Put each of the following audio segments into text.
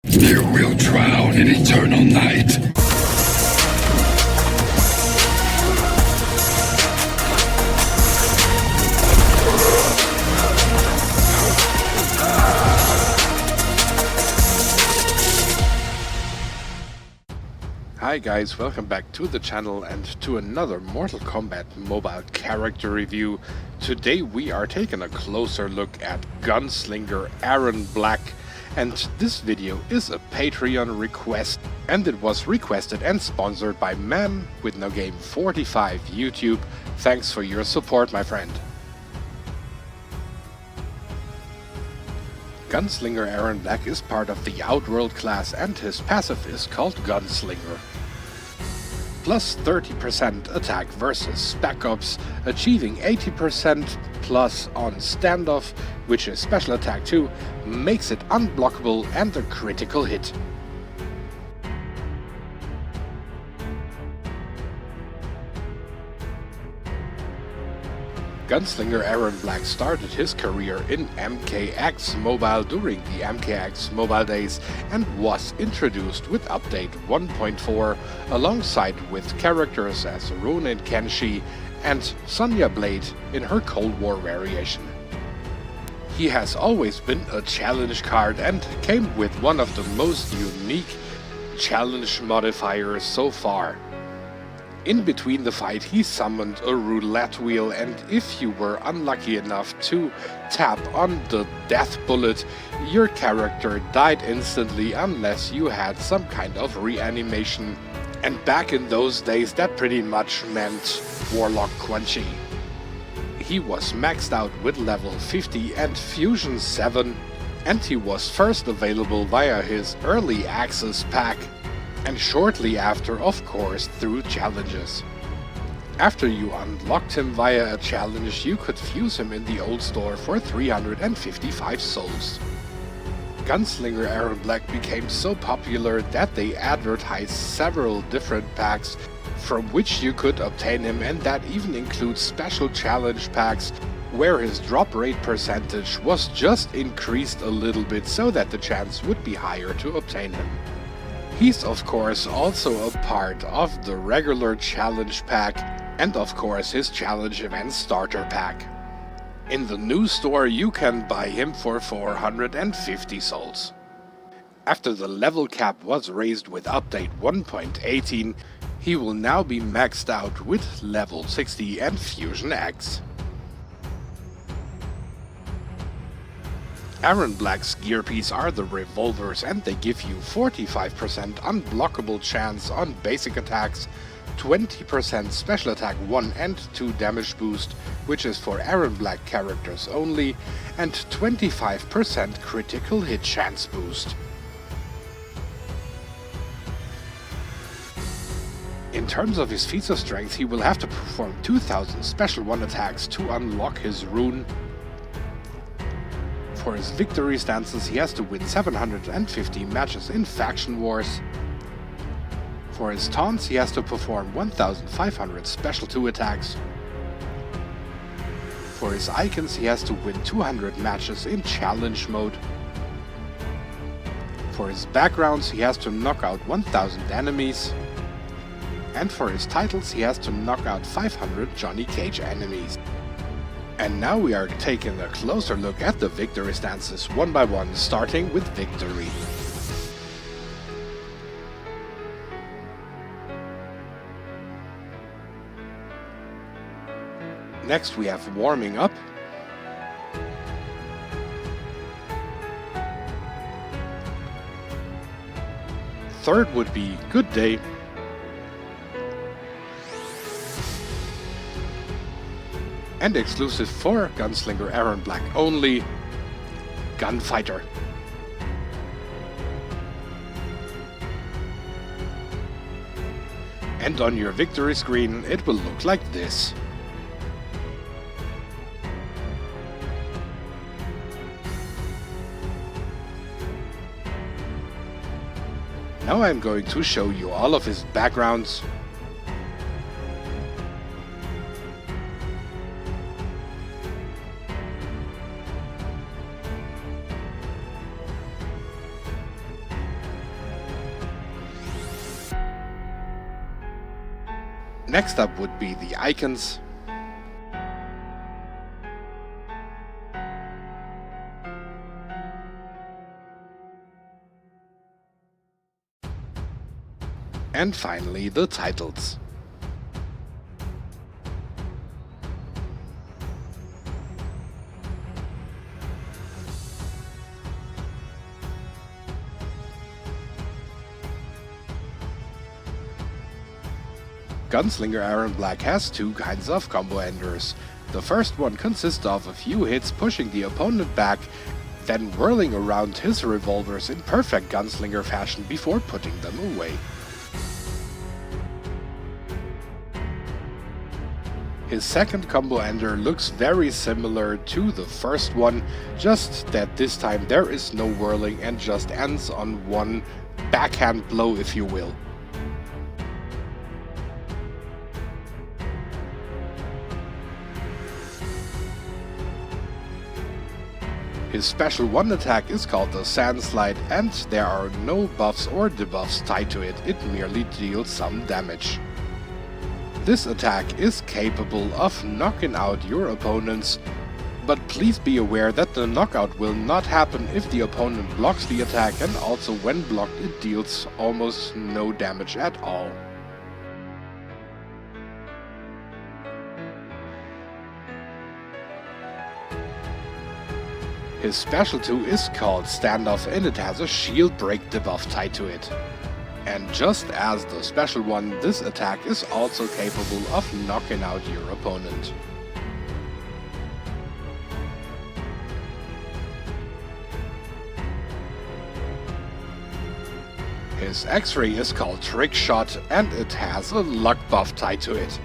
You will drown in eternal night. Hi guys, welcome back to the channel and to another Mortal Kombat mobile character review. Today we are taking a closer look at Gunslinger Erron Black, and this video is a Patreon request, and it was requested and sponsored by ManWithNoGame45 YouTube. Thanks for your support, my friend. Gunslinger Erron Black is part of the Outworld class and his passive is called Gunslinger. Plus 30% attack versus Spec Ops, achieving 80% plus on standoff, which is special attack 2, makes it unblockable and a critical hit. Gunslinger Erron Black started his career in MKX Mobile during the MKX Mobile days and was introduced with update 1.4 alongside with characters as Ronin Kenshi and Sonya Blade in her Cold War variation. He has always been a challenge card and came with one of the most unique challenge modifiers so far. In between the fight he summoned a roulette wheel, and if you were unlucky enough to tap on the death bullet, your character died instantly unless you had some kind of reanimation. And back in those days that pretty much meant Warlock Quan Chi. He was maxed out with level 50 and Fusion 7, and he was first available via his early access pack, and shortly after, of course, through challenges. After you unlocked him via a challenge, you could fuse him in the old store for 355 souls. Gunslinger Erron Black became so popular that they advertised several different packs from which you could obtain him, and that even includes special challenge packs where his drop rate percentage was just increased a little bit so that the chance would be higher to obtain him. He's of course also a part of the regular challenge pack and of course his challenge event starter pack. In the new store you can buy him for 450 souls. After the level cap was raised with update 1.18, he will now be maxed out with level 60 and Fusion X. Erron Black's gear piece are the revolvers, and they give you 45% unblockable chance on basic attacks, 20% special attack 1 and 2 damage boost, which is for Erron Black characters only, and 25% critical hit chance boost. In terms of his feats of strength, he will have to perform 2000 special 1 attacks to unlock his rune. For his victory stances he has to win 750 matches in faction wars. For his taunts he has to perform 1500 special 2 attacks. For his icons he has to win 200 matches in challenge mode. For his backgrounds he has to knock out 1000 enemies. And for his titles he has to knock out 500 Johnny Cage enemies. And now we are taking a closer look at the victory stances one by one, starting with victory. Next we have warming up. Third would be good day. And exclusive for Gunslinger Erron Black only, Gunfighter. And on your victory screen it will look like this. Now I'm going to show you all of his backgrounds. Next up would be the icons. And finally the titles. Gunslinger Erron Black has two kinds of combo enders. The first one consists of a few hits pushing the opponent back, then whirling around his revolvers in perfect gunslinger fashion before putting them away. His second combo ender looks very similar to the first one, just that this time there is no whirling and just ends on one backhand blow, if you will. His special one attack is called the Sand Slide, and there are no buffs or debuffs tied to it, it merely deals some damage. This attack is capable of knocking out your opponents, but please be aware that the knockout will not happen if the opponent blocks the attack, and also when blocked it deals almost no damage at all. His special 2 is called Standoff and it has a shield break debuff tied to it. And just as the special one, this attack is also capable of knocking out your opponent. His X-ray is called Trick Shot and it has a luck buff tied to it.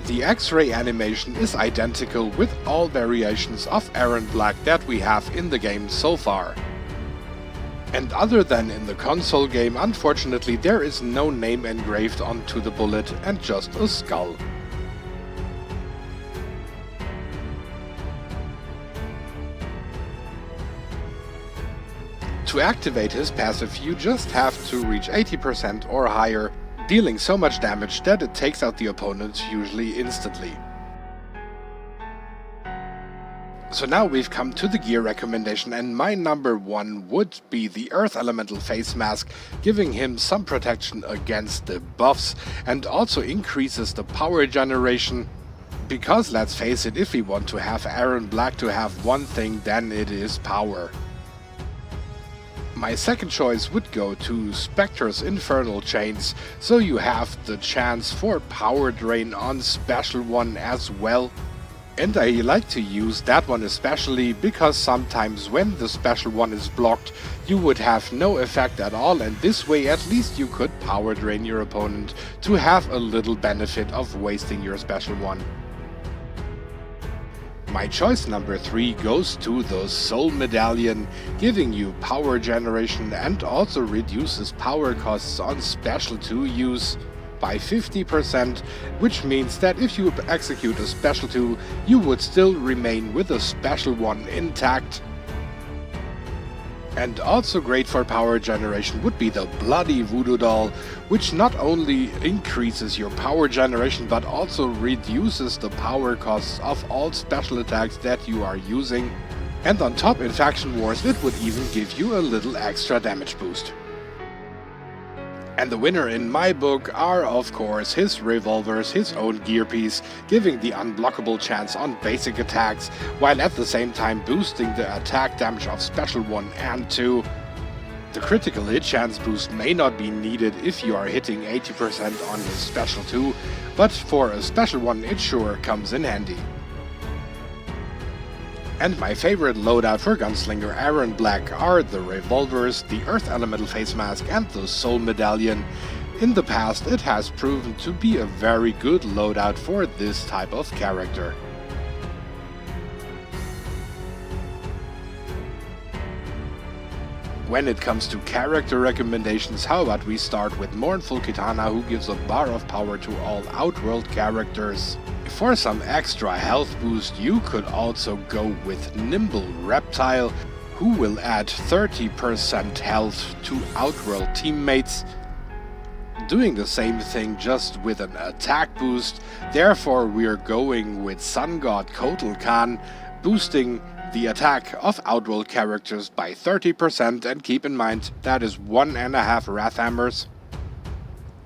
The X-ray animation is identical with all variations of Erron Black that we have in the game so far. And other than in the console game, unfortunately there is no name engraved onto the bullet and just a skull. To activate his passive you just have to reach 80% or higher, dealing so much damage that it takes out the opponent usually instantly. So now we've come to the gear recommendation, and my number one would be the Earth Elemental face mask, giving him some protection against the buffs and also increases the power generation. Because let's face it, if we want to have Erron Black to have one thing, then it is power. My second choice would go to Spectre's Infernal Chains, so you have the chance for power drain on special one as well. And I like to use that one especially because sometimes when the special one is blocked you would have no effect at all, and this way at least you could power drain your opponent to have a little benefit of wasting your special one. My choice number 3 goes to the Soul Medallion, giving you power generation and also reduces power costs on special 2 use by 50%, which means that if you execute a special 2, you would still remain with a special 1 intact. And also great for power generation would be the Bloody Voodoo Doll, which not only increases your power generation but also reduces the power costs of all special attacks that you are using. And on top in Faction Wars it would even give you a little extra damage boost. And the winner in my book are of course his revolvers, his own gear piece, giving the unblockable chance on basic attacks, while at the same time boosting the attack damage of special 1 and 2. The critical hit chance boost may not be needed if you are hitting 80% on his special 2, but for a special 1 it sure comes in handy. And my favorite loadout for Gunslinger Erron Black are the revolvers, the Earth Elemental face mask and the Soul Medallion. In the past it has proven to be a very good loadout for this type of character. When it comes to character recommendations, how about we start with Mournful Kitana, who gives a bar of power to all Outworld characters. For some extra health boost you could also go with Nimble Reptile, who will add 30% health to Outworld teammates. doing the same thing just with an attack boost. Therefore we are going with Sun God Kotal Khan, boosting the attack of Outworld characters by 30%, and keep in mind that is 1.5 Wrath Hammers.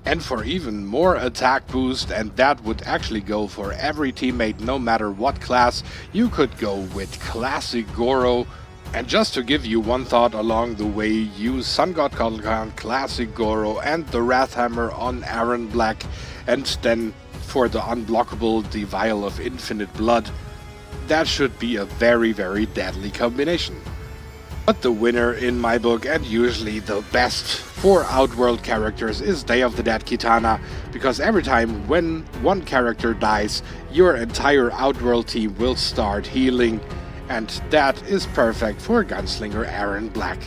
And for even more attack boost, and that would actually go for every teammate no matter what class, you could go with Classic Goro. And just to give you one thought along the way, use Sun God Kotal Khan, Classic Goro and the Wrath Hammer on Erron Black, and then for the unblockable, the Vial of Infinite Blood. That should be a very, very deadly combination. But the winner in my book, and usually the best for Outworld characters, is Day of the Dead Kitana, because every time when one character dies, your entire Outworld team will start healing, and that is perfect for Gunslinger Erron Black.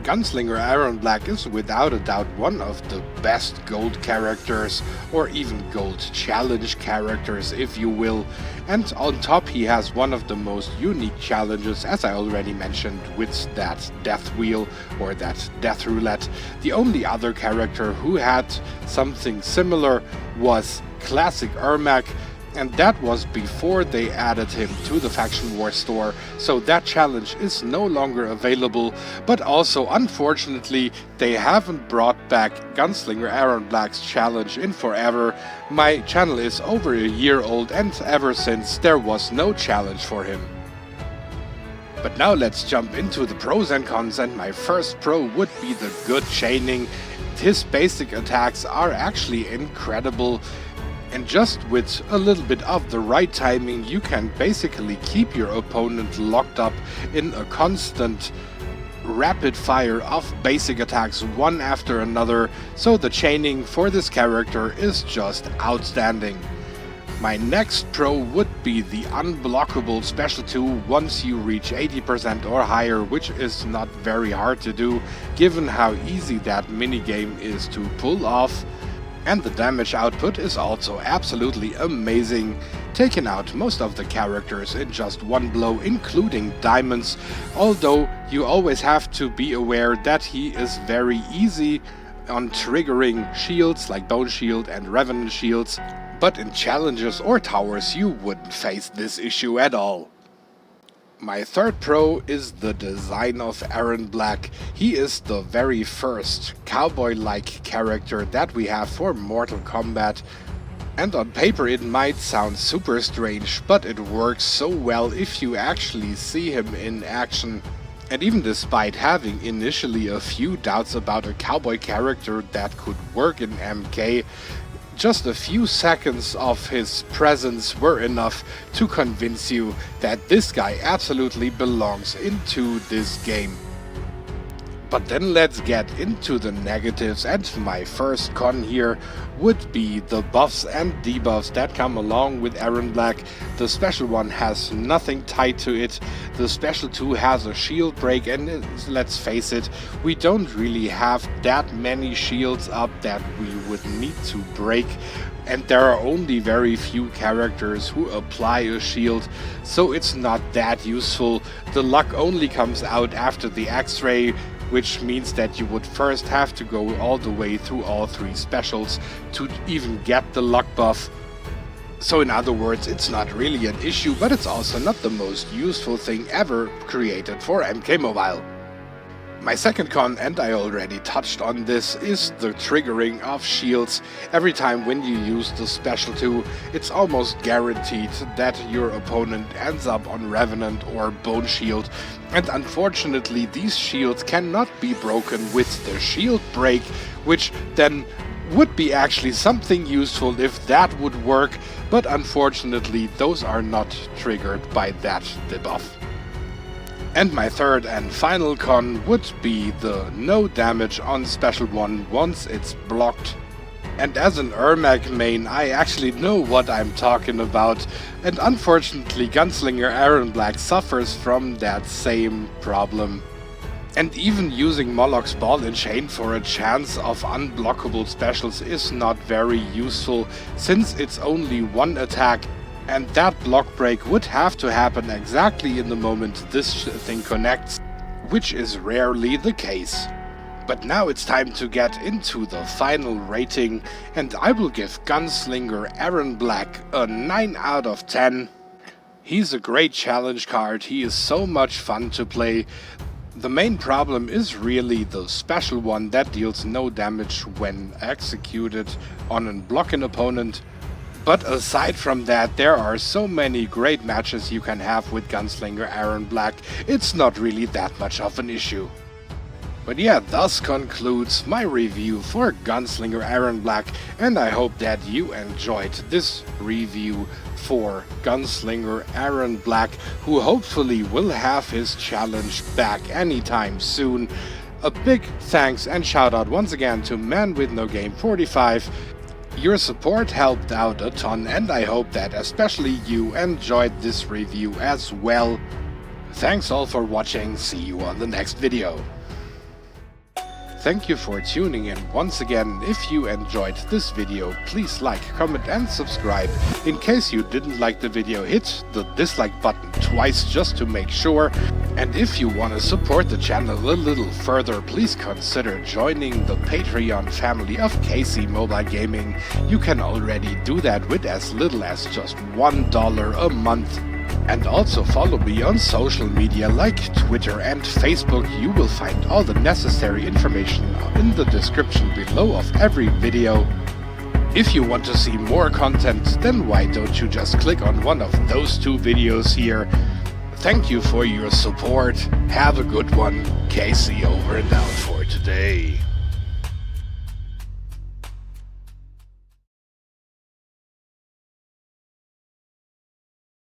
Gunslinger Erron Black is without a doubt one of the best gold characters, or even gold challenge characters if you will, and on top he has one of the most unique challenges, as I already mentioned, with that death wheel or that death roulette. The only other character who had something similar was Classic Ermac, and that was before they added him to the Faction War store, so that challenge is no longer available. But also, unfortunately, they haven't brought back Gunslinger Erron Black's challenge in forever. My channel is over a year old, and ever since there was no challenge for him. But now let's jump into the pros and cons, and my first pro would be the good chaining. His basic attacks are actually incredible. And just with a little bit of the right timing, you can basically keep your opponent locked up in a constant rapid fire of basic attacks one after another, so the chaining for this character is just outstanding. My next pro would be the unblockable special 2 once you reach 80% or higher, which is not very hard to do given how easy that minigame is to pull off. And the damage output is also absolutely amazing, taking out most of the characters in just one blow, including diamonds, although you always have to be aware that he is very easy on triggering shields like Bone Shield and Revenant Shields, but in challenges or towers you wouldn't face this issue at all. My third pro is the design of Erron Black. He is the very first cowboy-like character that we have for Mortal Kombat. And on paper it might sound super strange, but it works so well if you actually see him in action. And even despite having initially a few doubts about a cowboy character that could work in MK, just a few seconds of his presence were enough to convince you that this guy absolutely belongs into this game. But then let's get into the negatives, and my first con here would be the buffs and debuffs that come along with Erron Black. The special 1 has nothing tied to it, the special 2 has a shield break, and let's face it, we don't really have that many shields up that we would need to break. And there are only very few characters who apply a shield, so it's not that useful. The luck only comes out after the X-ray, which means that you would first have to go all the way through all 3 specials to even get the luck buff. So in other words, it's not really an issue, but it's also not the most useful thing ever created for MK Mobile. My second con, and I already touched on this, is the triggering of shields. Every time when you use the special 2, it's almost guaranteed that your opponent ends up on Revenant or Bone Shield, and unfortunately these shields cannot be broken with the shield break, which then would be actually something useful if that would work, but unfortunately those are not triggered by that debuff. And my third and final con would be the no damage on special 1 once it's blocked. And as an Ermac main, I actually know what I'm talking about, and unfortunately Gunslinger Erron Black suffers from that same problem. And even using Moloch's Ball and Chain for a chance of unblockable specials is not very useful, since it's only one attack, and that block break would have to happen exactly in the moment this thing connects, which is rarely the case. But now it's time to get into the final rating, and I will give Gunslinger Erron Black a 9 out of 10. He's a great challenge card, he is so much fun to play. The main problem is really the special one that deals no damage when executed on a blocking opponent. But aside from that, there are so many great matches you can have with Gunslinger Erron Black, it's not really that much of an issue. But yeah, thus concludes my review for Gunslinger Erron Black, and I hope that you enjoyed this review for Gunslinger Erron Black, who hopefully will have his challenge back anytime soon. A big thanks and shout out once again to ManWithNoGame45. Your support helped out a ton, and I hope that especially you enjoyed this review as well. Thanks all for watching, see you on the next video. Thank you for tuning in once again. If you enjoyed this video, please like, comment and subscribe. In case you didn't like the video, hit the dislike button twice just to make sure. And if you want to support the channel a little further, please consider joining the Patreon family of KC Mobile Gaming. You can already do that with as little as just $1 a month. And also follow me on social media like Twitter and Facebook. You will find all the necessary information in the description below of every video. If you want to see more content, then why don't you just click on one of those two videos here. Thank you for your support. Have a good one. KC over and out for today.